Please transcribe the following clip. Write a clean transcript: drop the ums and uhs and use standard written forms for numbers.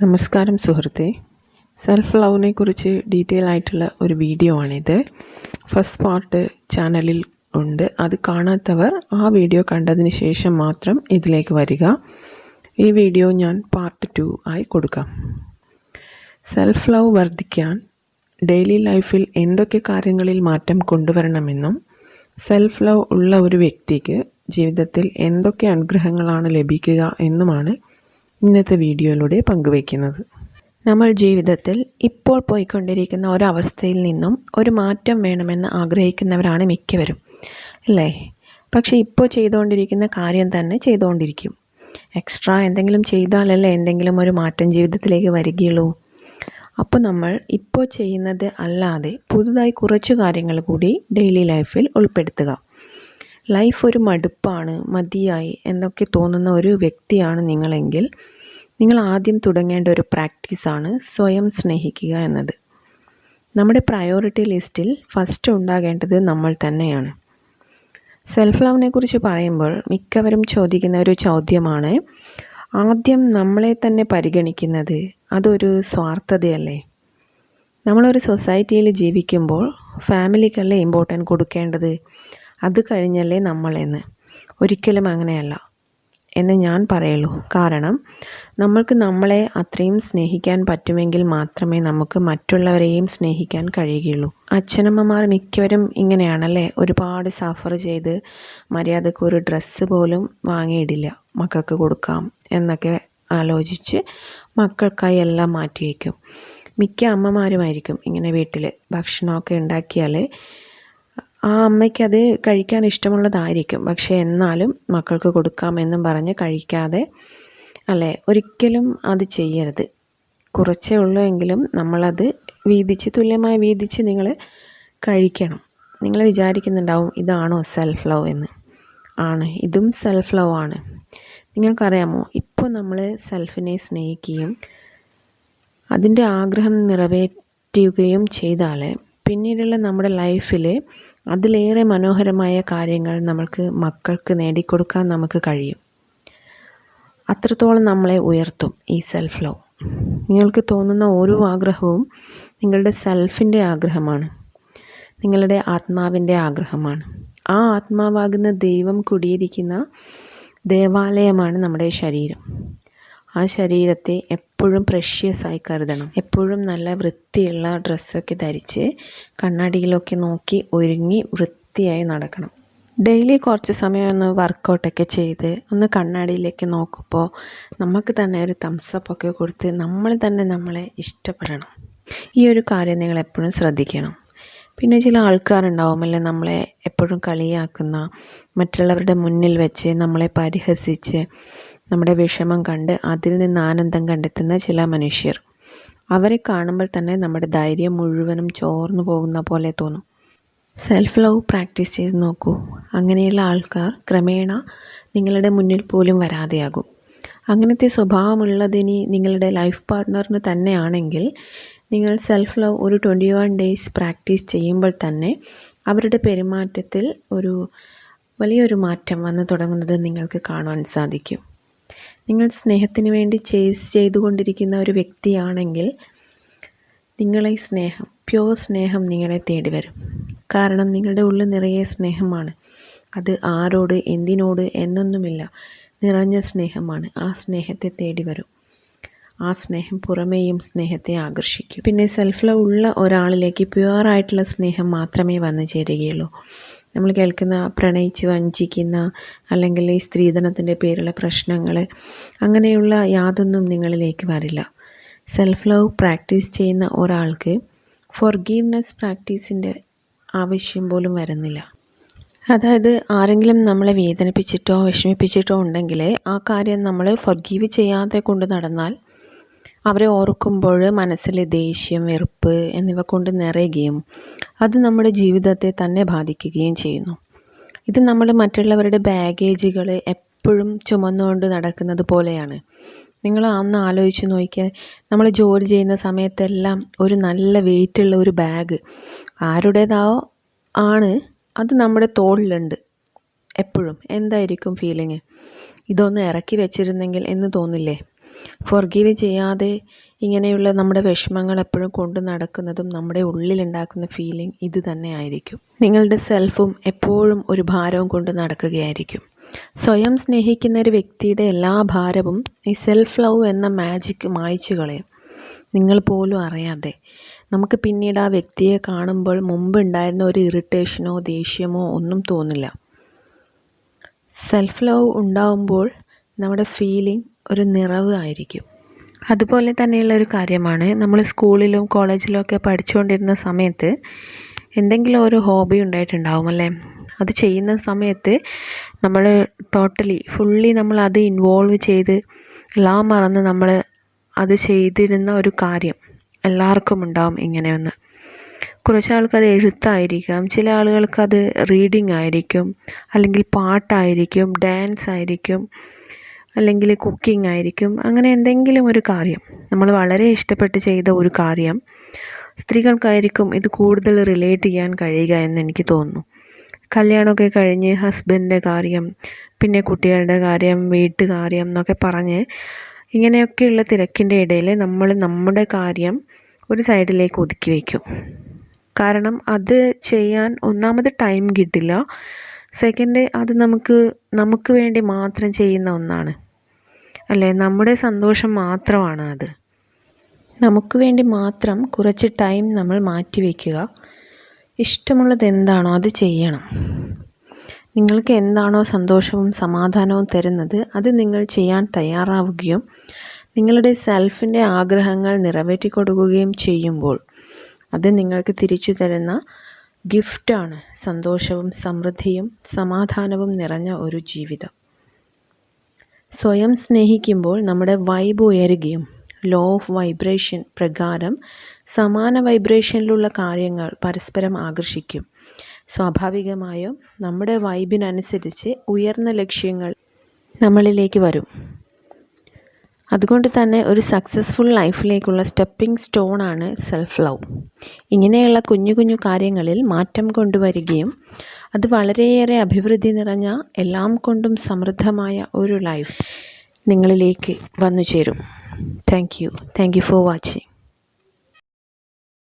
നമസ്കാരം സുഹൃത്തെ. സെൽഫ് ലവിനെ കുറിച്ച് ഡീറ്റെയിൽ ആയിട്ടുള്ള ഒരു വീഡിയോ ആണിത്. ഫസ്റ്റ് പാർട്ട് ചാനലിൽ ഉണ്ട്. അത് കാണാത്തവർ ആ വീഡിയോ കണ്ടതിന് ശേഷം മാത്രം ഇതിലേക്ക് വരിക. ഈ വീഡിയോ ഞാൻ പാർട്ട് 2 ആയി കൊടുക്കാം. സെൽഫ് ലവ് വർദ്ധിക്കാൻ ഡെയിലി ലൈഫിൽ എന്തൊക്കെ കാര്യങ്ങളിൽ മാറ്റം കൊണ്ടുവരണമെന്നും സെൽഫ് ലവ് ഉള്ള ഒരു വ്യക്തിക്ക് ജീവിതത്തിൽ എന്തൊക്കെ അനുഗ്രഹങ്ങളാണ് ലഭിക്കുക എന്നുമാണ് ഇന്നത്തെ വീഡിയോയിലൂടെ പങ്കുവയ്ക്കുന്നത്. നമ്മൾ ജീവിതത്തിൽ ഇപ്പോൾ പോയിക്കൊണ്ടിരിക്കുന്ന ഒരവസ്ഥയിൽ നിന്നും ഒരു മാറ്റം വേണമെന്ന് ആഗ്രഹിക്കുന്നവരാണ് മിക്കവരും, അല്ലേ? പക്ഷേ ഇപ്പോൾ ചെയ്തുകൊണ്ടിരിക്കുന്ന കാര്യം തന്നെ ചെയ്തുകൊണ്ടിരിക്കും. എക്സ്ട്രാ എന്തെങ്കിലും ചെയ്താലല്ലേ എന്തെങ്കിലും ഒരു മാറ്റം ജീവിതത്തിലേക്ക് വരികയുള്ളൂ. അപ്പോൾ നമ്മൾ ഇപ്പോൾ ചെയ്യുന്നത് അല്ലാതെ പുതുതായി കുറച്ച് കാര്യങ്ങൾ കൂടി ഡെയിലി ലൈഫിൽ ഉൾപ്പെടുത്തുക. ലൈഫ് ഒരു മടുപ്പാണ്, മതിയായി എന്നൊക്കെ തോന്നുന്ന ഒരു വ്യക്തിയാണ് നിങ്ങളെങ്കിൽ നിങ്ങൾ ആദ്യം തുടങ്ങേണ്ട ഒരു പ്രാക്ടീസാണ് സ്വയം സ്നേഹിക്കുക എന്നത്. നമ്മുടെ പ്രയോറിറ്റി ലിസ്റ്റിൽ ഫസ്റ്റ് ഉണ്ടാകേണ്ടത് നമ്മൾ തന്നെയാണ്. സെൽഫ് ലവിനെ കുറിച്ച് പറയുമ്പോൾ മിക്കവരും ചോദിക്കുന്ന ഒരു ചോദ്യമാണ്, ആദ്യം നമ്മളെ തന്നെ പരിഗണിക്കുന്നത് അതൊരു സ്വാർത്ഥതയല്ലേ? നമ്മളൊരു സൊസൈറ്റിയിൽ ജീവിക്കുമ്പോൾ ഫാമിലിക്കല്ലേ ഇമ്പോർട്ടൻറ്റ് കൊടുക്കേണ്ടത്, അത് കഴിഞ്ഞല്ലേ നമ്മളെന്ന്. ഒരിക്കലും അങ്ങനെയല്ല എന്ന് ഞാൻ പറയുള്ളൂ. കാരണം നമ്മൾക്ക് നമ്മളെ അത്രയും സ്നേഹിക്കാൻ പറ്റുമെങ്കിൽ മാത്രമേ നമുക്ക് മറ്റുള്ളവരെയും സ്നേഹിക്കാൻ കഴിയുകയുള്ളൂ. അച്ഛനമ്മമാർ മിക്കവരും ഇങ്ങനെയാണല്ലേ, ഒരുപാട് സഫർ ചെയ്ത് മര്യാദക്ക് ഒരു ഡ്രസ്സ് പോലും വാങ്ങിയിടില്ല, മക്കൾക്ക് കൊടുക്കാം എന്നൊക്കെ ആലോചിച്ച് മക്കൾക്കായി എല്ലാം മാറ്റി വയ്ക്കും. മിക്ക അമ്മമാരുമായിരിക്കും ഇങ്ങനെ വീട്ടിൽ ഭക്ഷണമൊക്കെ ഉണ്ടാക്കിയാൽ ആ അമ്മയ്ക്കത് കഴിക്കാൻ ഇഷ്ടമുള്ളതായിരിക്കും, പക്ഷേ എന്നാലും മക്കൾക്ക് കൊടുക്കാമെന്നും പറഞ്ഞ് കഴിക്കാതെ, അല്ലേ? ഒരിക്കലും അത് ചെയ്യരുത്. കുറച്ചേ ഉള്ളൂ എങ്കിലും നമ്മളത് തുല്യമായി വീതിച്ച് നിങ്ങൾ കഴിക്കണം. നിങ്ങൾ വിചാരിക്കുന്നുണ്ടാവും ഇതാണോ സെൽഫ് ലവ് എന്ന്. ആണ്, ഇതും സെൽഫ് ലവ് ആണ്. നിങ്ങൾക്കറിയാമോ, ഇപ്പോൾ നമ്മൾ സെൽഫിനെ സ്നേഹിക്കുകയും അതിൻ്റെ ആഗ്രഹം നിറവേറ്റുകയും ചെയ്താൽ പിന്നീടുള്ള നമ്മുടെ ലൈഫിൽ അതിലേറെ മനോഹരമായ കാര്യങ്ങൾ മക്കൾക്ക് നേടിക്കൊടുക്കാൻ നമുക്ക് കഴിയും. അത്രത്തോളം നമ്മളെ ഉയർത്തും ഈ സെൽഫ് ലവ്. നിങ്ങൾക്ക് തോന്നുന്ന ഓരോ ആഗ്രഹവും നിങ്ങളുടെ സെൽഫിൻ്റെ ആഗ്രഹമാണ്, നിങ്ങളുടെ ആത്മാവിൻ്റെ ആഗ്രഹമാണ്. ആ ആത്മാവാകുന്ന ദൈവം കുടിയിരിക്കുന്ന ദേവാലയമാണ് നമ്മുടെ ശരീരം. ആ ശരീരത്തെ എപ്പോഴും പ്രഷ്യസായി കരുതണം. എപ്പോഴും നല്ല വൃത്തിയുള്ള ഡ്രസ്സൊക്കെ ധരിച്ച് കണ്ണാടിയിലൊക്കെ നോക്കി ഒരുങ്ങി വൃത്തിയായി നടക്കണം. ഡെയിലി കുറച്ച് സമയം ഒന്ന് വർക്കൗട്ടൊക്കെ ചെയ്ത് ഒന്ന് കണ്ണാടിയിലേക്ക് നോക്കുമ്പോൾ നമുക്ക് തന്നെ ഒരു തംസപ്പൊക്കെ കൊടുത്ത് നമ്മൾ തന്നെ നമ്മളെ ഇഷ്ടപ്പെടണം. ഈ ഒരു കാര്യം നിങ്ങൾ എപ്പോഴും ശ്രദ്ധിക്കണം. പിന്നെ ചില ആൾക്കാരുണ്ടാവുമല്ലേ നമ്മളെ എപ്പോഴും കളിയാക്കുന്ന, മറ്റുള്ളവരുടെ മുന്നിൽ വെച്ച് നമ്മളെ പരിഹസിച്ച് നമ്മുടെ വിഷമം കണ്ട് അതിൽ നിന്ന് ആനന്ദം കണ്ടെത്തുന്ന ചില മനുഷ്യർ. അവരെ കാണുമ്പോൾ തന്നെ നമ്മുടെ ധൈര്യം മുഴുവനും ചോർന്നു പോകുന്ന പോലെ തോന്നും. സെൽഫ് ലവ് പ്രാക്ടീസ് ചെയ്ത് നോക്കൂ. അങ്ങനെയുള്ള ആൾക്കാർ ക്രമേണ നിങ്ങളുടെ മുന്നിൽ പോലും വരാതെയാകും. അങ്ങനത്തെ സ്വഭാവമുള്ളതിന് നിങ്ങളുടെ ലൈഫ് പാർട്ട്ണറിന് തന്നെയാണെങ്കിൽ നിങ്ങൾ സെൽഫ് ലവ് ഒരു 21 ഡേയ്സ് പ്രാക്ടീസ് ചെയ്യുമ്പോൾ തന്നെ അവരുടെ പെരുമാറ്റത്തിൽ വലിയൊരു മാറ്റം വന്നു തുടങ്ങുന്നത് നിങ്ങൾക്ക് കാണുവാൻ സാധിക്കും. നിങ്ങൾ സ്നേഹത്തിന് വേണ്ടി ചെയ്തുകൊണ്ടിരിക്കുന്ന ഒരു വ്യക്തിയാണെങ്കിൽ നിങ്ങളെ പ്യുവർ സ്നേഹം നിങ്ങളെ തേടി വരും. കാരണം നിങ്ങളുടെ ഉള്ളിൽ നിറയെ സ്നേഹമാണ്. അത് ആരോട് എന്തിനോട് എന്നൊന്നുമില്ല, നിറഞ്ഞ സ്നേഹമാണ്. ആ സ്നേഹത്തെ തേടി വരും. ആ സ്നേഹം പുറമേയും സ്നേഹത്തെ ആകർഷിക്കും. പിന്നെ സെൽഫ് ലവ് ഉള്ള ഒരാളിലേക്ക് പ്യുവറായിട്ടുള്ള സ്നേഹം മാത്രമേ വന്നു ചേരുകയുള്ളൂ. നമ്മൾ കേൾക്കുന്ന പ്രണയിച്ച് വഞ്ചിക്കുന്ന അല്ലെങ്കിൽ ഈ സ്ത്രീധനത്തിൻ്റെ പേരിലുള്ള പ്രശ്നങ്ങൾ, അങ്ങനെയുള്ള യാതൊന്നും നിങ്ങളിലേക്ക് വരില്ല. സെൽഫ് ലവ് പ്രാക്ടീസ് ചെയ്യുന്ന ഒരാൾക്ക് ഫോർഗീവ്നെസ് പ്രാക്ടീസിൻ്റെ ആവശ്യം പോലും വരുന്നില്ല. അതായത് ആരെങ്കിലും നമ്മളെ വേദനിപ്പിച്ചിട്ടോ വിഷമിപ്പിച്ചിട്ടോ ഉണ്ടെങ്കിൽ ആ കാര്യം നമ്മൾ ഫോർഗീവ് ചെയ്യാതെ കൊണ്ട് നടന്നാൽ അവരെ ഓർക്കുമ്പോൾ മനസ്സിലെ ദേഷ്യം, വെറുപ്പ് എന്നിവ കൊണ്ട് നിറയുകയും അത് നമ്മുടെ ജീവിതത്തെ തന്നെ ബാധിക്കുകയും ചെയ്യുന്നു. ഇത് നമ്മൾ മറ്റുള്ളവരുടെ ബാഗേജുകൾ എപ്പോഴും ചുമന്നുകൊണ്ട് നടക്കുന്നത് പോലെയാണ്. നിങ്ങൾ അന്ന് ആലോചിച്ച് നോക്കിയാൽ, നമ്മൾ ജോലി ചെയ്യുന്ന സമയത്തെല്ലാം ഒരു നല്ല വെയിറ്റുള്ള ഒരു ബാഗ് ആരുടേതോ ആണ്, അത് നമ്മുടെ തോളിലുണ്ട് എപ്പോഴും. എന്തായിരിക്കും ഫീലിങ്? ഇതൊന്ന് ഇറക്കി വെച്ചിരുന്നെങ്കിൽ എന്ന് തോന്നില്ലേ? ഫോർഗീവ് ചെയ്യാതെ ഇങ്ങനെയുള്ള നമ്മുടെ വിഷമങ്ങൾ എപ്പോഴും കൊണ്ട് നടക്കുന്നതും നമ്മുടെ ഉള്ളിലുണ്ടാക്കുന്ന ഫീലിംഗ് ഇത് തന്നെ ആയിരിക്കും. നിങ്ങളുടെ സെൽഫും എപ്പോഴും ഒരു ഭാരവും കൊണ്ട് നടക്കുകയായിരിക്കും. സ്വയം സ്നേഹിക്കുന്ന ഒരു വ്യക്തിയുടെ എല്ലാ ഭാരവും ഈ സെൽഫ് ലവ് എന്ന മാജിക് മായ്ച്ചു കളയും, നിങ്ങൾ പോലും അറിയാതെ. നമുക്ക് പിന്നീട് ആ വ്യക്തിയെ കാണുമ്പോൾ മുമ്പ് ഉണ്ടായിരുന്ന ഒരു ഇറിറ്റേഷനോ ദേഷ്യമോ ഒന്നും തോന്നില്ല. സെൽഫ് ലവ് ഉണ്ടാവുമ്പോൾ നമ്മുടെ ഫീലിംഗ് ഒരു നിറവ് ആയിരിക്കും. അതുപോലെ തന്നെയുള്ള ഒരു കാര്യമാണ്, നമ്മൾ സ്കൂളിലും കോളേജിലും ഒക്കെ പഠിച്ചുകൊണ്ടിരുന്ന സമയത്ത് എന്തെങ്കിലും ഒരു ഹോബി ഉണ്ടായിട്ടുണ്ടാവും അല്ലേ. അത് ചെയ്യുന്ന സമയത്ത് നമ്മൾ ഫുള്ളി നമ്മൾ അത് ഇൻവോൾവ് ചെയ്ത് എല്ലാം മറന്ന് നമ്മൾ അത് ചെയ്തിരുന്ന ഒരു കാര്യം എല്ലാവർക്കും ഉണ്ടാവും ഇങ്ങനെയൊന്ന്. കുറച്ച് ആൾക്കത് എഴുത്തായിരിക്കാം, ചില ആളുകൾക്കത് റീഡിങ് ആയിരിക്കും, അല്ലെങ്കിൽ പാട്ടായിരിക്കും, ഡാൻസ് ആയിരിക്കും, അല്ലെങ്കിൽ കുക്കിംഗ് ആയിരിക്കും. അങ്ങനെ എന്തെങ്കിലും ഒരു കാര്യം നമ്മൾ വളരെ ഇഷ്ടപ്പെട്ട് ചെയ്ത ഒരു കാര്യം സ്ത്രീകൾക്കായിരിക്കും ഇത് കൂടുതൽ റിലേറ്റ് ചെയ്യാൻ കഴിയുക എന്ന് എനിക്ക് തോന്നുന്നു. കല്യാണമൊക്കെ കഴിഞ്ഞ് ഹസ്ബൻഡിൻ്റെ കാര്യം, പിന്നെ കുട്ടികളുടെ കാര്യം, വീട്ടുകാര്യം എന്നൊക്കെ പറഞ്ഞ് ഇങ്ങനെയൊക്കെയുള്ള തിരക്കിൻ്റെ ഇടയിൽ നമ്മൾ നമ്മുടെ കാര്യം ഒരു സൈഡിലേക്ക് ഒതുക്കി വയ്ക്കും. കാരണം അത് ചെയ്യാൻ ഒന്നാമത് ടൈം കിട്ടില്ല, സെക്കൻഡ് അത് നമുക്ക് വേണ്ടി മാത്രം ചെയ്യുന്ന ഒന്നാണ് അല്ലേ. നമ്മുടെ സന്തോഷം മാത്രമാണ് അത്. നമുക്ക് വേണ്ടി മാത്രം കുറച്ച് ടൈം നമ്മൾ മാറ്റി വയ്ക്കുക. ഇഷ്ടമുള്ളത് എന്താണോ അത് ചെയ്യണം. നിങ്ങൾക്ക് എന്താണോ സന്തോഷവും സമാധാനവും തരുന്നത് അത് നിങ്ങൾ ചെയ്യാൻ തയ്യാറാവുകയും നിങ്ങളുടെ സെൽഫിൻ്റെ ആഗ്രഹങ്ങൾ നിറവേറ്റി കൊടുക്കുകയും ചെയ്യുമ്പോൾ അത് നിങ്ങൾക്ക് തിരിച്ചു തരുന്ന ഗിഫ്റ്റാണ് സന്തോഷവും സമൃദ്ധിയും സമാധാനവും നിറഞ്ഞ ഒരു ജീവിതം. സ്വയം സ്നേഹിക്കുമ്പോൾ നമ്മുടെ വൈബ് ഉയരുകയും ലോ ഓഫ് വൈബ്രേഷൻ പ്രകാരം സമാന വൈബ്രേഷനിലുള്ള കാര്യങ്ങൾ പരസ്പരം ആകർഷിക്കും. സ്വാഭാവികമായും നമ്മുടെ വൈബിനനുസരിച്ച് ഉയർന്ന ലക്ഷ്യങ്ങൾ നമ്മളിലേക്ക് വരും. അതുകൊണ്ട് തന്നെ ഒരു സക്സസ്ഫുൾ ലൈഫിലേക്കുള്ള സ്റ്റെപ്പിംഗ് സ്റ്റോണാണ് സെൽഫ് ലവ്. ഇങ്ങനെയുള്ള കുഞ്ഞു കുഞ്ഞു കാര്യങ്ങളിൽ മാറ്റം കൊണ്ടുവരികയും അത് വളരെയേറെ അഭിവൃദ്ധി നിറഞ്ഞ എല്ലാം കൊണ്ടും സമൃദ്ധമായ ഒരു ലൈഫ് നിങ്ങളിലേക്ക് വന്നു ചേരും. Thank you for watching.